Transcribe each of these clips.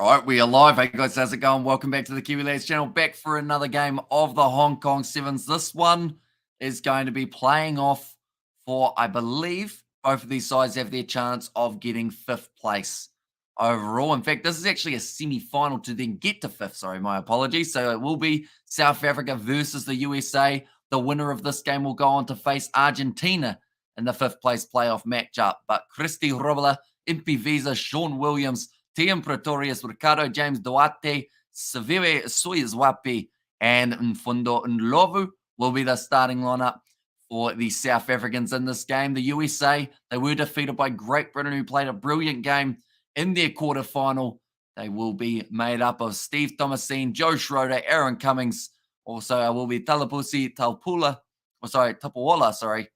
Right, we are live. Hey guys, how's it going? Welcome back to the Kiwi Lads channel. Back for another game of the Hong Kong Sevens. This one is going to be playing off for, I believe, both of these sides have their chance of getting fifth place overall. In fact, this is actually a semi-final to then get to fifth. Sorry, my apologies. So it will be South Africa versus the USA. The winner of this game will go on to face Argentina in the fifth place playoff matchup. But Christy Robela, Impi Visa, Sean Williams, Tiam Pretorius, Ricardo James Duarte, Severe Soyazwapi, and Mfundo Ndlovu will be the starting lineup for the South Africans in this game. The USA, they were defeated by Great Britain, who played a brilliant game in their quarterfinal. They will be made up of Steve Thomasine, Joe Schroeder, Aaron Cummings. Also, will be Talapusi Tapawala, sorry.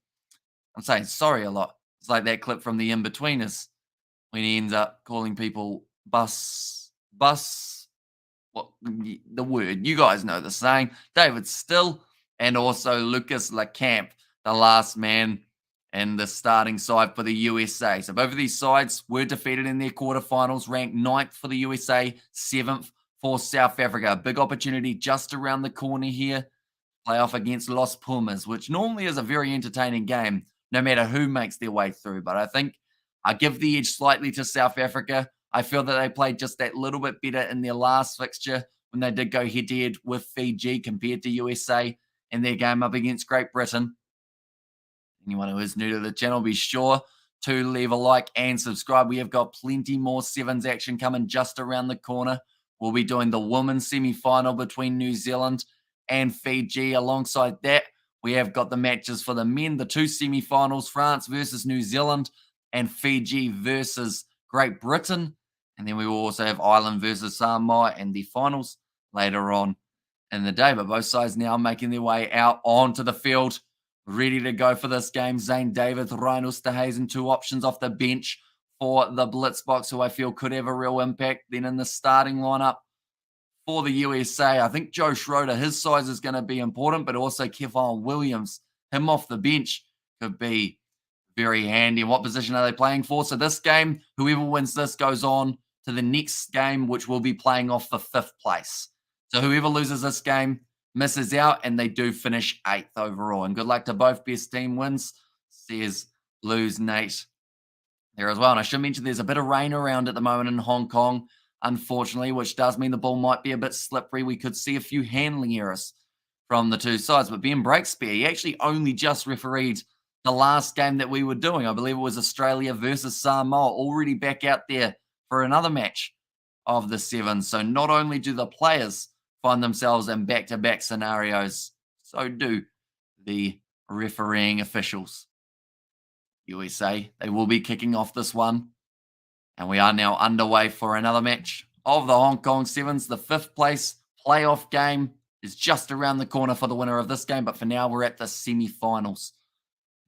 I'm saying sorry a lot. It's like that clip from the In-Betweeners when he ends up calling people what the word, you guys know the saying, David Still, and also Lucas Lecamp, the last man in the starting side for the USA. So both of these sides were defeated in their quarterfinals, ranked 9th for the USA, 7th for South Africa. A big opportunity just around the corner here. Playoff against Los Pumas, which normally is a very entertaining game, no matter who makes their way through. But I think I give the edge slightly to South Africa. I feel that they played just that little bit better in their last fixture when they did go head-to-head with Fiji compared to USA in their game up against Great Britain. Anyone who is new to the channel, be sure to leave a like and subscribe. We have got plenty more Sevens action coming just around the corner. We'll be doing the women's semi-final between New Zealand and Fiji. Alongside that, we have got the matches for the men, the two semi-finals, France versus New Zealand and Fiji versus Great Britain. And then we will also have Ireland versus Samoa and the finals later on in the day. But both sides now making their way out onto the field, ready to go for this game. Zane David, Ryan Osterhazen, two options off the bench for the Blitzboks, who I feel could have a real impact. Then in the starting lineup for the USA, I think Joe Schroeder, his size is going to be important, but also Kevon Williams, him off the bench, could be very handy. And what position are they playing for? So this game, whoever wins this goes on to the next game, which will be playing off for fifth place. So whoever loses this game misses out, and they do finish 8th overall. And good luck to both best team wins, says Blues Nate there as well. And I should mention there's a bit of rain around at the moment in Hong Kong, unfortunately, which does mean the ball might be a bit slippery. We could see a few handling errors from the two sides. But Ben Breakspear, he actually only just refereed the last game that we were doing. I believe it was Australia versus Samoa, already back out there for another match of the Sevens. So not only do the players find themselves in back-to-back scenarios, so do the refereeing officials. USA, they will be kicking off this one. And we are now underway for another match of the Hong Kong Sevens. The fifth place playoff game is just around the corner for the winner of this game. But for now, we're at the semi-finals.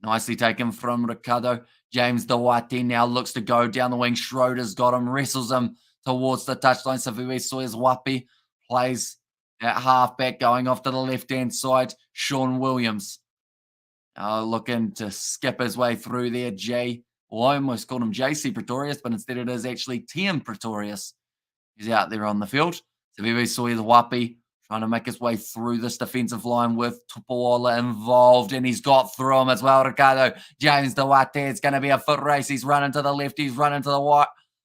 Nicely taken from Ricardo. James Duarte now looks to go down the wing. Schroeder's got him, wrestles him towards the touchline. Savue Soyazwapi plays at halfback, going off to the left-hand side. Sean Williams looking to skip his way through there. I almost called him JC Pretorius, but instead it is actually Tiam Pretorius. He's out there on the field. Savue Soyazwapi trying to make his way through this defensive line with Tupuola involved, and he's got through him as well. Ricardo James Duarte, it's going to be a foot race. He's running to the left, he's running to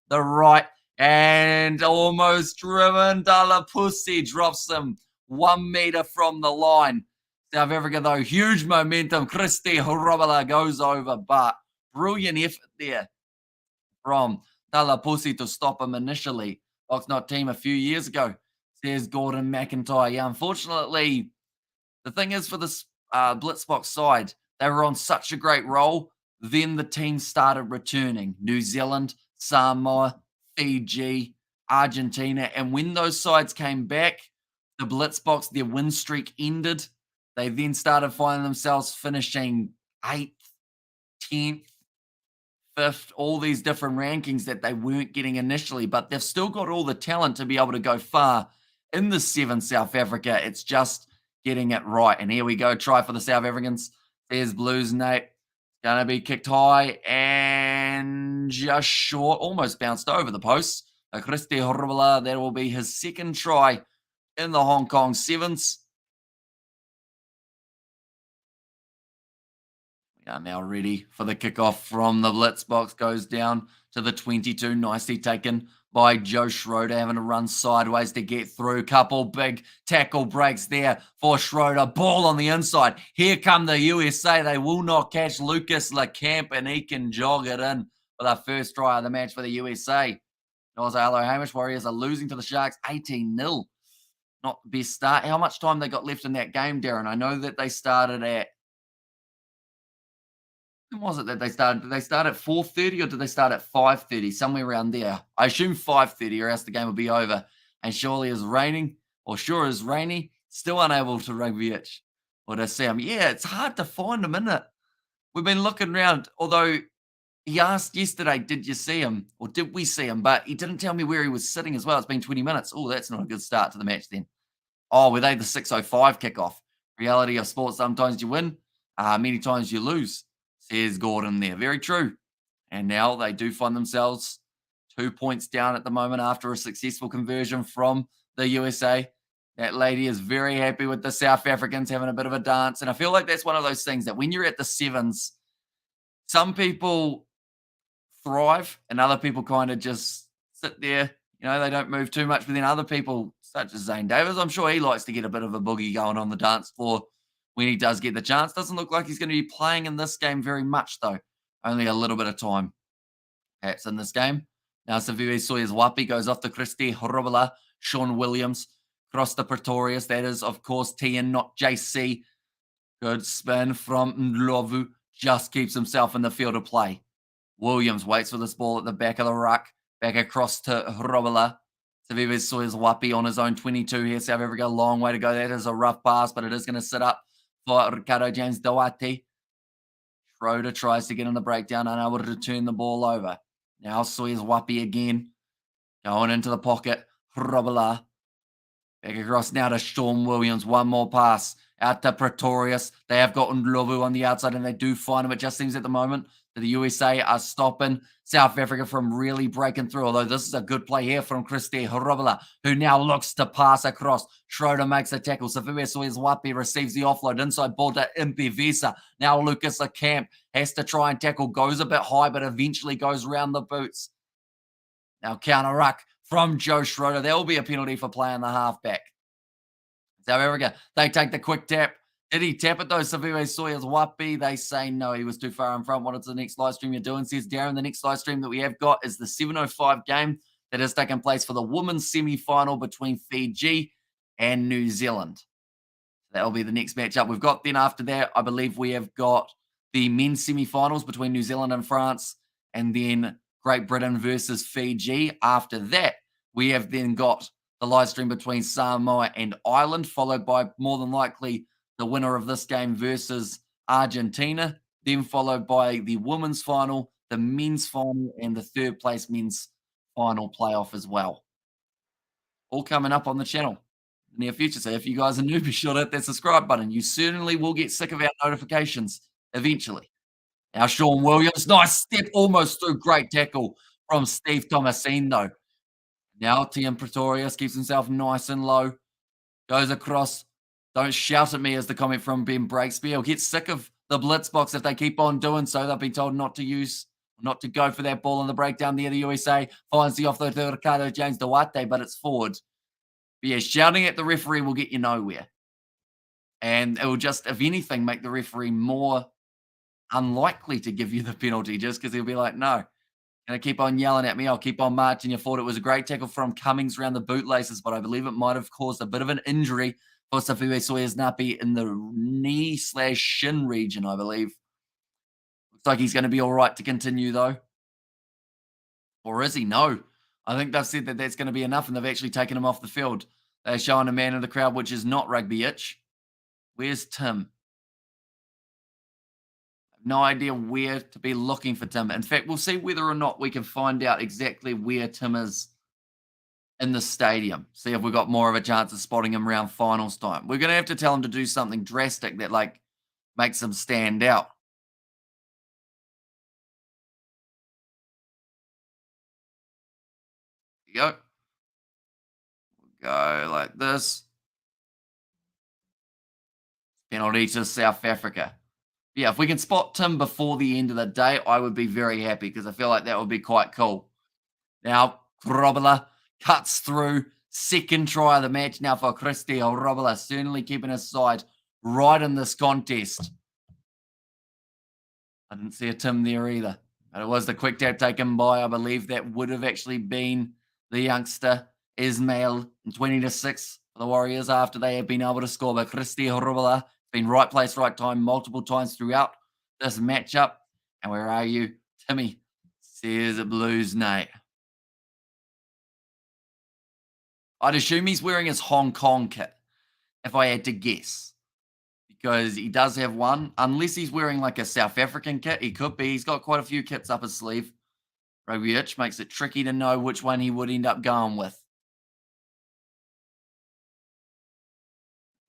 the right, and almost driven. Dalapusi drops him 1 meter from the line. South Africa, though, huge momentum. Christy Robela goes over, but brilliant effort there from Dalapusi to stop him initially. Oxnard team a few years ago, says Gordon McIntyre. Yeah, unfortunately, the thing is for this Blitzboks side, they were on such a great roll. Then the team started returning. New Zealand, Samoa, Fiji, Argentina. And when those sides came back, the Blitzboks, their win streak ended. They then started finding themselves finishing 8th, 10th, 5th, all these different rankings that they weren't getting initially. But they've still got all the talent to be able to go far in the Sevens, South Africa. It's just getting it right. And here we go. Try for the South Africans. There's Blues Nate. Going to be kicked high and just short. Almost bounced over the post. Christy Horvala, that will be his second try in the Hong Kong Sevens. We are now ready for the kickoff from the Blitzboks. Goes down to the 22. Nicely taken by Joe Schroeder, having to run sideways to get through. Couple big tackle breaks there for Schroeder. Ball on the inside. Here come the USA. They will not catch Lucas LeCamp, and he can jog it in for the first try of the match for the USA. Also, hello, Hamish. Warriors are losing to the Sharks 18-0. Not the best start. How much time they got left in that game, Darren? I know that they started at, when was it that they started? Did they start at 4:30 or did they start at 5:30? Somewhere around there. I assume 5:30 or else the game will be over. And surely is raining, or sure is rainy, still unable to rugby itch or to see him. Yeah, it's hard to find him, isn't it? We've been looking around, although he asked yesterday, did you see him? Or did we see him? But he didn't tell me where he was sitting as well. It's been 20 minutes. Oh, that's not a good start to the match then. Oh, were they the 6:05 kickoff? Reality of sports, sometimes you win, many times you lose, says Gordon there. Very true. And now they do find themselves 2 points down at the moment after a successful conversion from the USA. That lady is very happy with the South Africans having a bit of a dance. And I feel like that's one of those things that when you're at the sevens, some people thrive and other people kind of just sit there. They don't move too much. But then other people, such as Zane Davis, I'm sure he likes to get a bit of a boogie going on the dance floor when he does get the chance. Doesn't look like he's going to be playing in this game very much, though. Only a little bit of time, perhaps, in this game. Now, Savive Sawyers Wapi goes off to Christy Horobala, Sean Williams, across the Pretorius. That is, of course, TN, not JC. Good spin from Ndlovu. Just keeps himself in the field of play. Williams waits for this ball at the back of the ruck. Back across to Horobala. Savive Sawyers Wapi on his own 22 here. South Africa, a long way to go. That is a rough pass, but it is going to sit up for Ricardo James Duarte. Schroeder tries to get in the breakdown, unable to turn the ball over. Now Sawyers Wapi again. Going into the pocket. Horobala. Back across now to Sean Williams. One more pass out to Pretorius. They have got Ndlovu on the outside, and they do find him. It just seems at the moment that the USA are stopping South Africa from really breaking through. Although this is a good play here from Christy Horobala, who now looks to pass across. Schroeder makes a tackle. Savive Sawyers Wapi receives the offload. Inside ball to Impi Visa. Now Lucas LeCamp has to try and tackle. Goes a bit high, but eventually goes around the boots. Now counter ruck from Joe Schroeder. There will be a penalty for playing the halfback. South Africa, they take the quick tap. Did he tap it though? Savive Sawyers Wapi, they say no, he was too far in front. What is the next live stream you're doing? Says Darren. The next live stream that we have got is the 7:05 game that has taken place for the women's semi-final between Fiji and New Zealand. That will be the next matchup. We've got then after that, I believe we have got the men's semi-finals between New Zealand and France, and then Great Britain versus Fiji. After that, we have then got the live stream between Samoa and Ireland, followed by more than likely the winner of this game versus Argentina, then followed by the women's final, the men's final, and the third place men's final playoff as well. All coming up on the channel in the near future. So if you guys are new, be sure to hit that subscribe button. You certainly will get sick of our notifications eventually. Now, Sean Williams, nice step almost through. Great tackle from Steve Thomasine, though. Now, TM Pretorius keeps himself nice and low. Goes across. Don't shout at me, as the comment from Ben Breakspear. He'll get sick of the Blitzboks if they keep on doing so. They'll be told not to go for that ball in the breakdown there. The USA finds the offload to Ricardo James Duarte, but it's forward. But yeah, shouting at the referee will get you nowhere. And it will just, if anything, make the referee more unlikely to give you the penalty, just because he'll be like, no, going to keep on yelling at me. I'll keep on marching you forward. It was a great tackle from Cummings around the bootlaces, but I believe it might have caused a bit of an injury for Savive Sawyers Napi in the knee/shin region, I believe. Looks like he's going to be all right to continue, though. Or is he? No. I think they've said that that's going to be enough, and they've actually taken him off the field. They're showing a man in the crowd, which is not Rugby Itch. Where's Tim? No idea where to be looking for Tim. In fact, we'll see whether or not we can find out exactly where Tim is in the stadium. See if we've got more of a chance of spotting him around finals time. We're going to have to tell him to do something drastic that, like, makes him stand out. you go. Go like this. Penalty to South Africa. Yeah, if we can spot Tim before the end of the day, I would be very happy because I feel like that would be quite cool. Now, Robela cuts through. Second try of the match now for Christy Robela, certainly keeping his side right in this contest. I didn't see a Tim there either. But it was the quick tap taken by, I believe that would have actually been the youngster Ismail in 20-6 for the Warriors after they had been able to score. But Christy Horubala been right place, right time multiple times throughout this matchup. And where are you, Timmy? Says Blues Nate. I'd assume he's wearing his Hong Kong kit, if I had to guess. Because he does have one. Unless he's wearing like a South African kit, he could be. He's got quite a few kits up his sleeve. Rugby itch makes it tricky to know which one he would end up going with.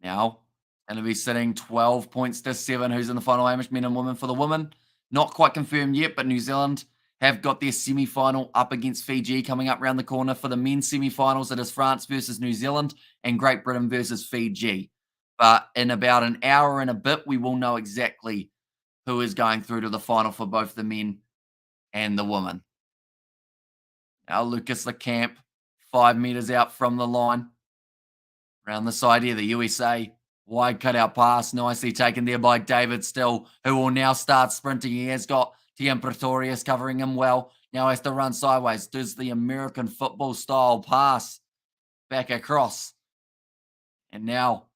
Now, going to be sitting 12 points to 7. Who's in the final Amish men and women for the women? Not quite confirmed yet, but New Zealand have got their semi-final up against Fiji coming up around the corner. For the men's semi-finals, it is France versus New Zealand and Great Britain versus Fiji. But in about an hour and a bit, we will know exactly who is going through to the final for both the men and the women. Now, Lucas Lecamp, 5 meters out from the line. Around the side here, the USA wide cutout pass, nicely taken there by David Still, who will now start sprinting. He has got Tian Pretorius covering him well. Now has to run sideways. Does the American football style pass back across. And now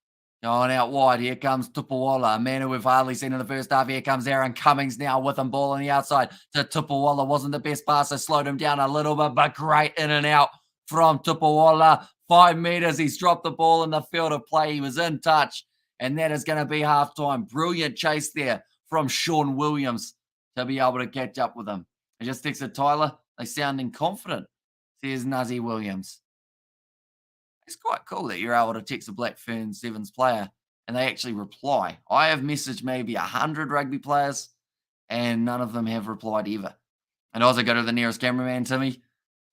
going out wide. Here comes Tupawala, a man who we've hardly seen in the first half. Here comes Aaron Cummings now with him, ball on the outside to Tupawala. Wasn't the best passer, slowed him down a little bit, but great in and out from Tupawala. 5 meters, he's dropped the ball in the field of play. He was in touch, and that is going to be halftime. Brilliant chase there from Sean Williams to be able to catch up with him. I just texted Tyler. They sounding confident, says Nuzzy Williams. It's quite cool that you're able to text a Black Fern Sevens player and they actually reply. I have messaged maybe 100 rugby players and none of them have replied ever. And also go to the nearest cameraman, Timmy.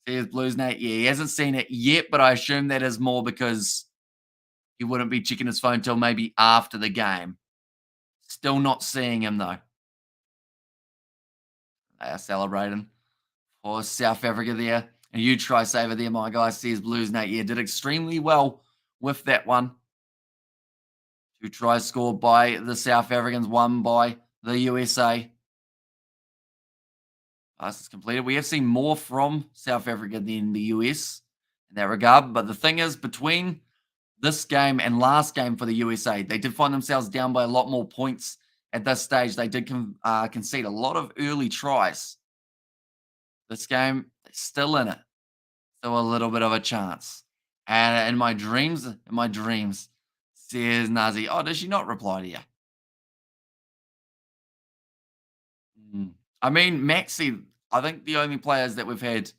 Says Blues Nate. Yeah, he hasn't seen it yet, but I assume that is more because he wouldn't be checking his phone till maybe after the game. Still not seeing him though. They are celebrating for South Africa there. A huge try saver there, my guy, says Blues Nate. Yeah, did extremely well with that one. 2 tries scored by the South Africans, 1 by the USA. Pass is completed. We have seen more from South Africa than the US in that regard. But the thing is, between this game and last game for the USA, they did find themselves down by a lot more points at this stage. They did concede a lot of early tries. This game, they're still in it. Still a little bit of a chance. And in my dreams, says Nazi. Oh, does she not reply to you? I mean, Maxi, I think the only players that we've had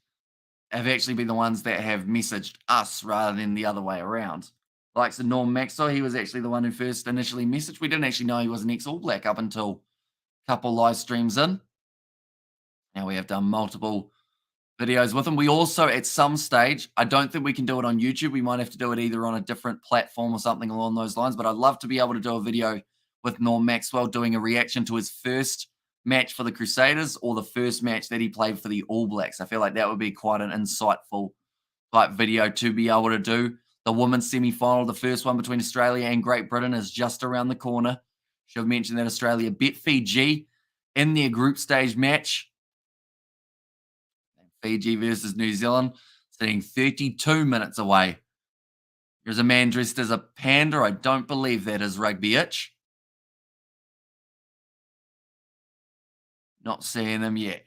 have actually been the ones that have messaged us rather than the other way around. Like so Norm Maxwell, he was actually the one who first initially messaged. We didn't actually know he was an ex-All Black up until a couple live streams in. Now we have done multiple videos with him. We also, at some stage, I don't think we can do it on YouTube. We might have to do it either on a different platform or something along those lines. But I'd love to be able to do a video with Norm Maxwell doing a reaction to his first match for the Crusaders or the first match that he played for the All Blacks. I feel like that would be quite an insightful type video to be able to do. The women's semi-final, the first one between Australia and Great Britain, is just around the corner. Should have mentioned that Australia beat Fiji in their group stage match. Fiji versus New Zealand, sitting 32 minutes away. There's a man dressed as a panda. I don't believe that is Rugby Itch. Not seeing him yet.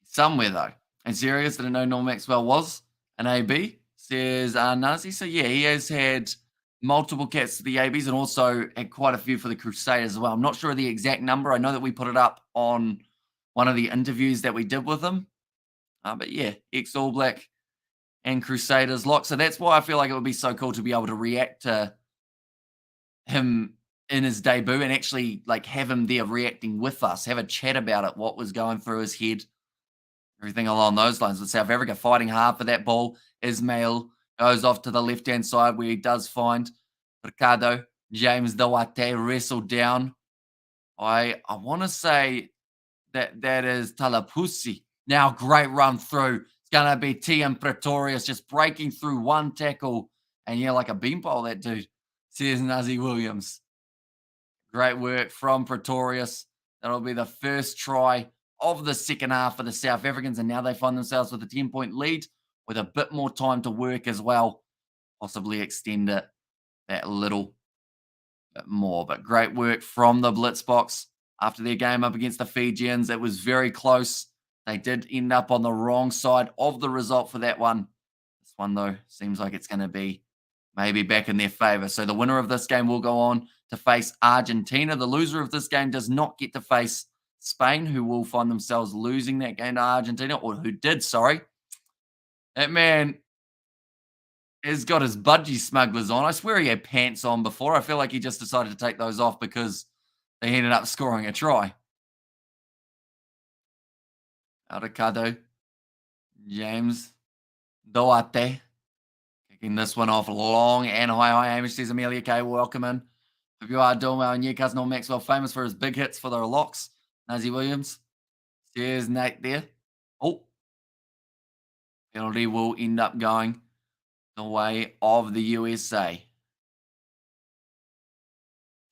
Somewhere, though. And serious, didn't know Norm Maxwell was an AB, says Nazi. So, yeah, he has had multiple cats to the ABs and also had quite a few for the Crusaders as well. I'm not sure of the exact number. I know that we put it up on one of the interviews that we did with him. But, yeah, ex-All Black and Crusaders lock. So that's why I feel like it would be so cool to be able to react to him in his debut and actually like have him there reacting with us, have a chat about it, what was going through his head. everything along those lines. With South Africa fighting hard for that ball. Ismail goes off to the left-hand side where he does find Ricardo. James Duarte wrestled down. I want to say that is Talapusi. Now, great run through. It's going to be TM Pretorius just breaking through one tackle. And yeah, like a beanpole, that dude. Says Nazi Williams. Great work from Pretorius. That'll be the first try of the second half for the South Africans. And now they find themselves with a 10-point lead with a bit more time to work as well. Possibly extend it that little bit more. But great work from the Blitzboks after their game up against the Fijians. It was very close. They did end up on the wrong side of the result for that one. This one, though, seems like it's going to be maybe back in their favor. So the winner of this game will go on to face Argentina. The loser of this game does not get to face Spain, who will find themselves losing that game to Argentina, or who did, sorry. That man has got his budgie smugglers on. I swear he had pants on before. I feel like he just decided to take those off because they ended up scoring a try. Ricardo, James Duarte, kicking this one off long and high. Hi, Amish, says Amelia K. Welcome in. Hope you are doing well. Newcastle Norm Maxwell, famous for his big hits for the locks. Nazi Williams. There's Nate there. Oh. Penalty will end up going the way of the USA.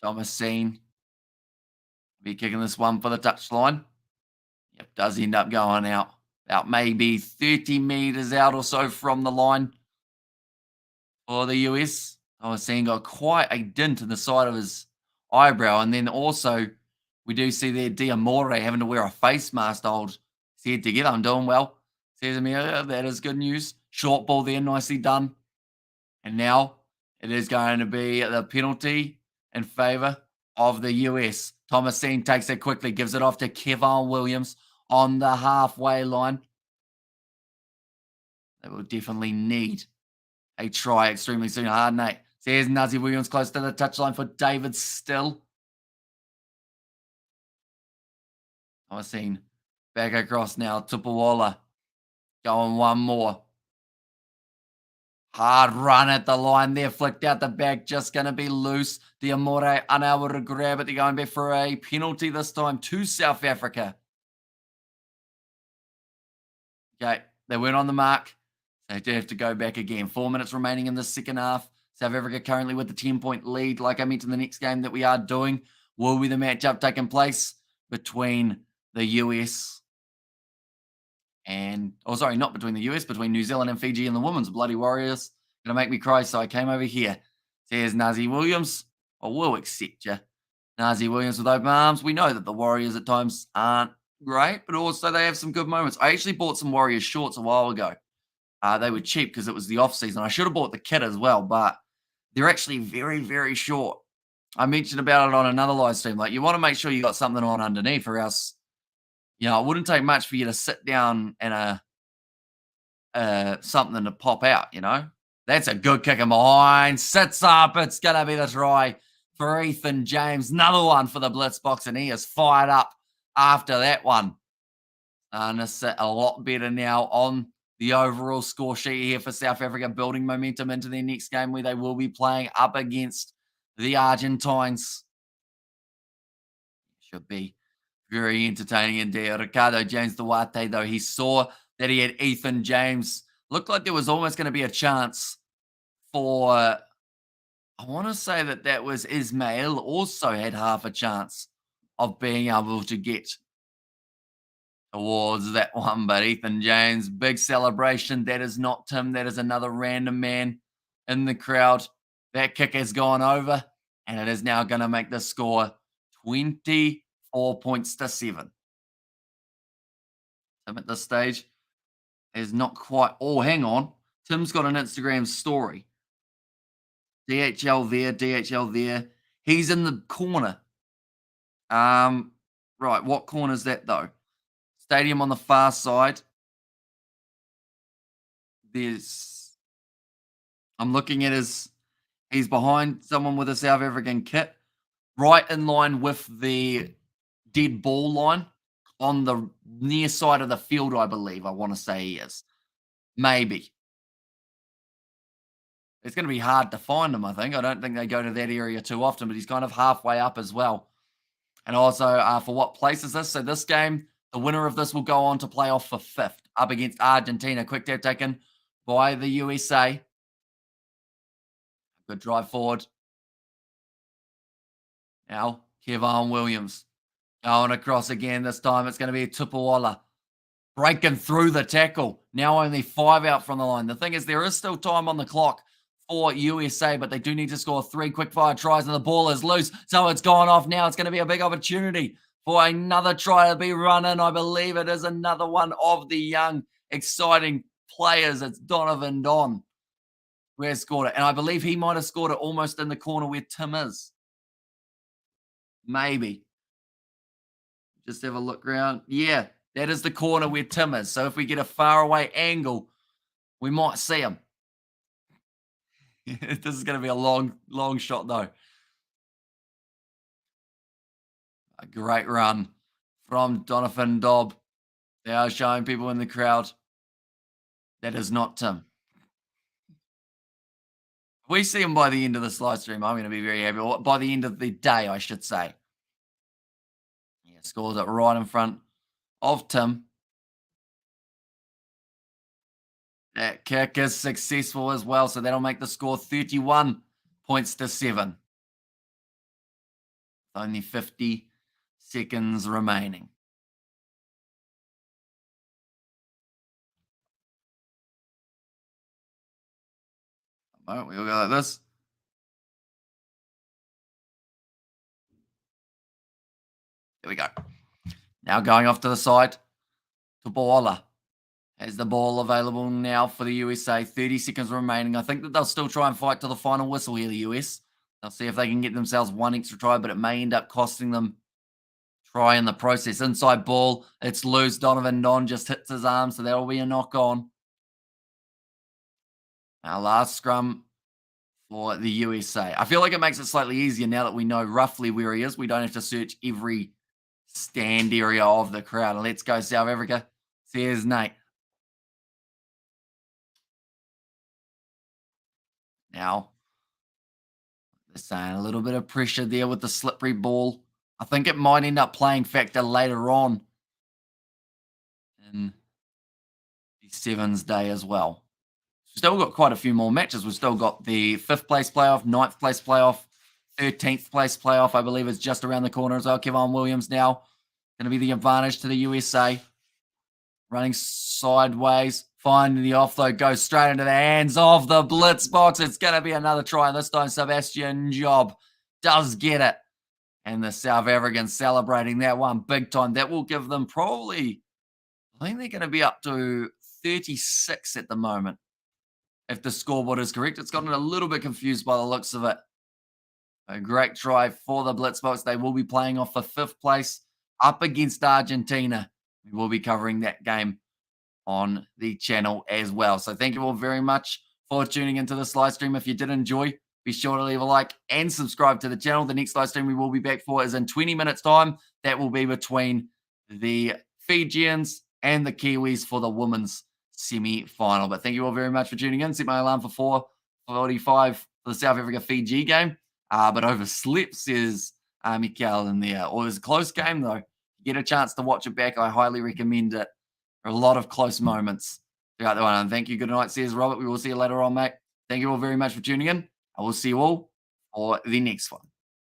Thomasine be kicking this one for the touchline. Yep, does end up going out. About maybe 30 meters out or so from the line for the US. Thomasine got quite a dint in the side of his eyebrow. And then also, we do see there Diamore having to wear a face mask to hold his head together. I'm doing well. Says Amelia, that is good news. Short ball there, nicely done. And now it is going to be the penalty in favor of the US. Thomasine takes it quickly, gives it off to Kevin Williams on the halfway line. They will definitely need a try extremely soon. Hard Nate. There's Nazi Williams close to the touchline for David Still. Thomasine back across now. Tupuola going one more. Hard run at the line there. Flicked out the back. Just going to be loose. Diamore unable to grab it. They're going back for a penalty this time to South Africa. Okay, they went on the mark. They do have to go back again. 4 minutes remaining in the second half. South Africa currently with the 10-point lead. Like I mentioned, the next game that we are doing will be the matchup taking place between the US and, oh, sorry, not between the US, between New Zealand and Fiji and the women's Bloody Warriors. Gonna make me cry, so I came over here. There's Nazi Williams. I will accept you. Nazi Williams with open arms. We know that the Warriors at times aren't great, but also they have some good moments. I actually bought some Warriors shorts a while ago. They were cheap because it was the off season. I should have bought the kit as well, but they're actually very, very short. I mentioned about it on another live stream. Like, you want to make sure you got something on underneath, or else, you know, it wouldn't take much for you to sit down and something to pop out, you know. That's a good kick in behind. Sits up. It's going to be the try for Ethan James. Another one for the Blitzboks, and he is fired up after that one. And it's a lot better now on the overall score sheet here for South Africa, building momentum into their next game where they will be playing up against the Argentines. Should be very entertaining indeed. Ricardo James Duarte, though, he saw that he had Ethan James. Looked like there was almost going to be a chance for, I want to say that was Ismail also had half a chance of being able to get towards that one. But Ethan James, big celebration. That is not Tim. That is another random man in the crowd. That kick has gone over, and it is now going to make the score 24 points to 7. Tim at this stage is not quite. Oh, hang on. Tim's got an Instagram story. DHL there, DHL there. He's in the corner. Right, what corner is that though? Stadium on the far side. I'm looking at he's behind someone with a South African kit, right in line with the dead ball line, on the near side of the field, I believe. I want to say he is. Maybe. It's going to be hard to find him, I think. I don't think they go to that area too often, but he's kind of halfway up as well. And also, for what place is this? So this game, the winner of this will go on to play off for fifth up against Argentina. Quick tap taken by the USA. Good drive forward. Now, Kevon Williams going across again. This time it's going to be Tupuola breaking through the tackle. Now only 5 out from the line. The thing is, there is still time on the clock for USA, but they do need to score 3 quick-fire tries, and the ball is loose. So it's gone off now. It's going to be a big opportunity for another try to be run in. I believe it is another one of the young, exciting players. It's Donovan Don who has scored it. And I believe he might have scored it almost in the corner where Tim is. Maybe. Just have a look around. Yeah, that is the corner where Tim is. So if we get a faraway angle, we might see him. This is going to be a long shot, though. A great run from Donovan Dobb. They are showing people in the crowd that is not Tim. If we see him by the end of this live stream, I'm going to be very happy. Or by the end of the day, I should say. Yeah, scores it right in front of Tim. That kick is successful as well, so that'll make the score 31 points to 7. Only 50 seconds remaining. We'll go like this. There we go. Now going off to the side to Tupuola. Has the ball available now for the USA. 30 seconds remaining. I think that they'll still try and fight to the final whistle here, the US. They'll see if they can get themselves one extra try, but it may end up costing them try in the process. Inside ball. It's loose. Donovan Don just hits his arm, so that'll be a knock on. Our last scrum for the USA. I feel like it makes it slightly easier now that we know roughly where he is. We don't have to search every stand area of the crowd. Let's go, South Africa. Here's Nate. Now, they're saying a little bit of pressure there with the slippery ball. I think it might end up playing factor later on in the Sevens day as well. We've still got quite a few more matches. We've still got the 5th place playoff, 9th place playoff, 13th place playoff, I believe is just around the corner as well. Kevon Williams now going to be the advantage to the USA. Running sideways, finding the offload, goes straight into the hands of the Blitzboks. It's going to be another try, and this time Sebastian Job does get it. And the South Africans celebrating that one big time. That will give them probably, I think they're going to be up to 36 at the moment, if the scoreboard is correct. It's gotten a little bit confused by the looks of it. A great try for the Blitzboks. They will be playing off for 5th place up against Argentina. We will be covering that game on the channel as well. So thank you all very much for tuning into this live stream. If you did enjoy, be sure to leave a like and subscribe to the channel. The next live stream we will be back for is in 20 minutes time. That will be between the Fijians and the Kiwis for the women's semi-final. But thank you all very much for tuning in. Set my alarm for 4:45 for the South Africa-Fiji game. But overslept, says Mikael in there. It was a close game, though. Get a chance to watch it back, I highly recommend it. There are a lot of close moments throughout the one. And thank you. Good night, says Robert. We will see you later on, mate. Thank you all very much for tuning in. I will see you all for the next one.